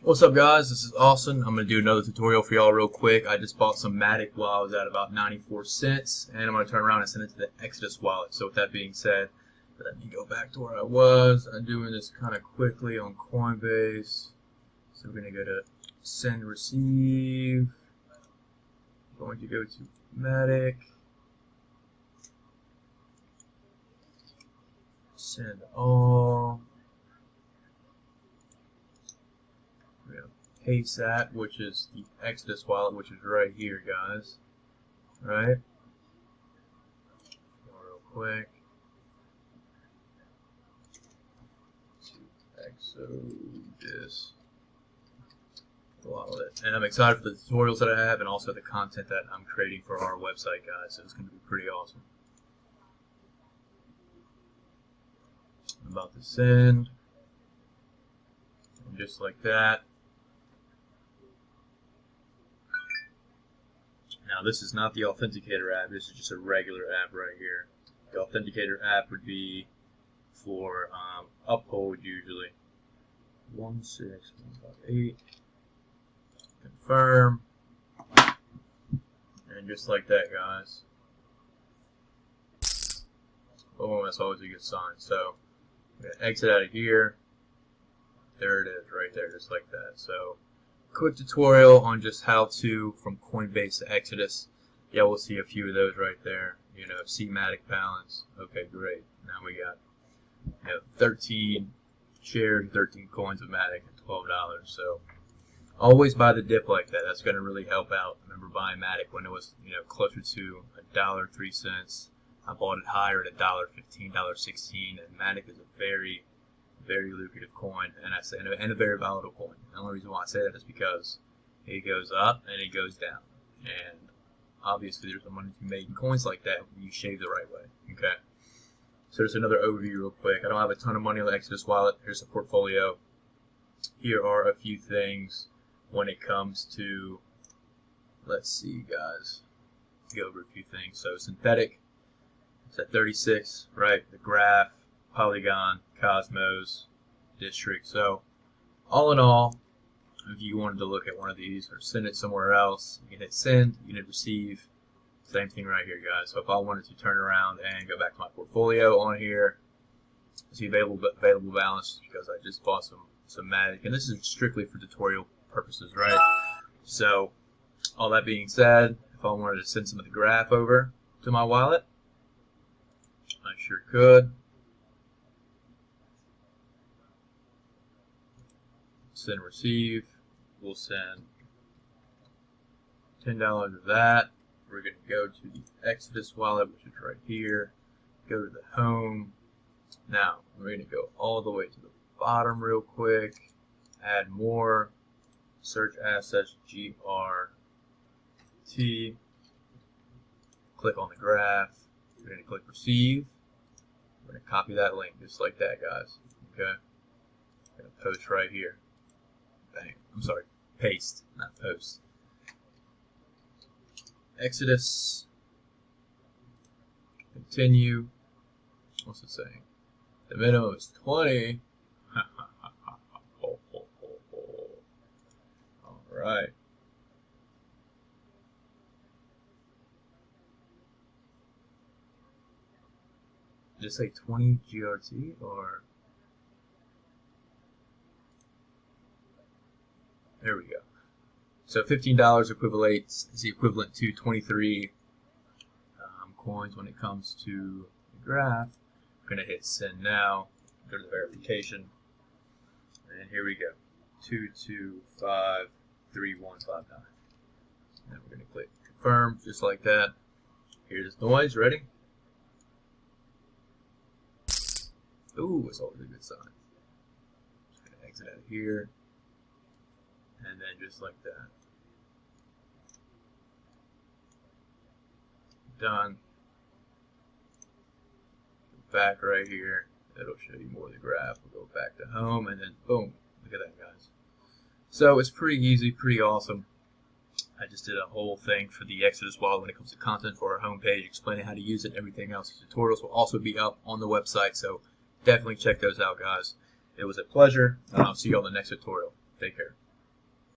What's up, guys? This is Austin. I'm going to do another tutorial for y'all real quick. I just bought some Matic while I was at about 94 cents, and I'm going to turn around and send it to the Exodus wallet. So with that being said, let me go back to where I was. I'm doing this kind of quickly on Coinbase. So we're going to go to send receive. I'm going to go to Matic. Send all. Paste that, which is the Exodus wallet, which is right here, guys. Right? Go real quick. Exodus wallet. And I'm excited for the tutorials that I have and also the content that I'm creating for our website, guys. So it's going to be pretty awesome. I'm about to send. And just like that. Now this is not the Authenticator app, this is just a regular app right here. The Authenticator app would be for Uphold usually. 16158. Confirm. And just like that, guys. Oh, that's always a good sign. So I'm going to exit out of here. There it is right there, just like that. So quick tutorial on just how to from Coinbase to Exodus. Yeah, we'll see a few of those right there. You know, see Matic balance. Okay, great. Now we got 13 shares, 13 coins of Matic at $12. So always buy the dip like that. That's going to really help out. I remember buying Matic when it was closer to $1.03. I bought it higher at $1.15, $1.16, and Matic is a very lucrative coin, and a very volatile coin. The only reason why I say that is because it goes up and it goes down, and obviously there's some money to be made in coins like that when you shave the right way. Okay, so there's another overview real quick. I don't have a ton of money on the Exodus wallet. Here's a portfolio. Here are a few things when it comes to, let's see, guys, go over a few things. So synthetic, it's at 36, right? The graph, Polygon, Cosmos, District. So all in all, if you wanted to look at one of these or send it somewhere else, you can hit send, you can hit receive. Same thing right here, guys. So if I wanted to turn around and go back to my portfolio on here, see available balance, because I just bought some Matic, and this is strictly for tutorial purposes, right? So all that being said, if I wanted to send some of the graph over to my wallet, I sure could. Send receive. We'll send $10 of that. We're going to go to the Exodus wallet, which is right here. Go to the home. Now we're going to go all the way to the bottom real quick. Add more. Search assets GRT. Click on the graph. We're going to click receive. We're going to copy that link just like that, guys. Okay. I'm going to post right here. Bang. I'm sorry, paste, not post. Exodus. Continue. What's it saying? The minimum is 20. Alright. Did it say 20 GRT or? There we go. So $15 is the equivalent to 23 coins when it comes to the graph. I'm going to hit send now, go to the verification, and here we go. 2253159. And we're going to click confirm just like that. Here's the noise. Ready? Ooh, it's always a good sign. Just going to exit out of here. And then just like that. Done. Go back right here. It'll show you more of the graph. We'll go back to home and then boom. Look at that, guys. So it's pretty easy, pretty awesome. I just did a whole thing for the Exodus wallet when it comes to content for our homepage, explaining how to use it. Everything else, tutorials will also be up on the website, so definitely check those out, guys. It was a pleasure, and I'll see you on the next tutorial. Take care.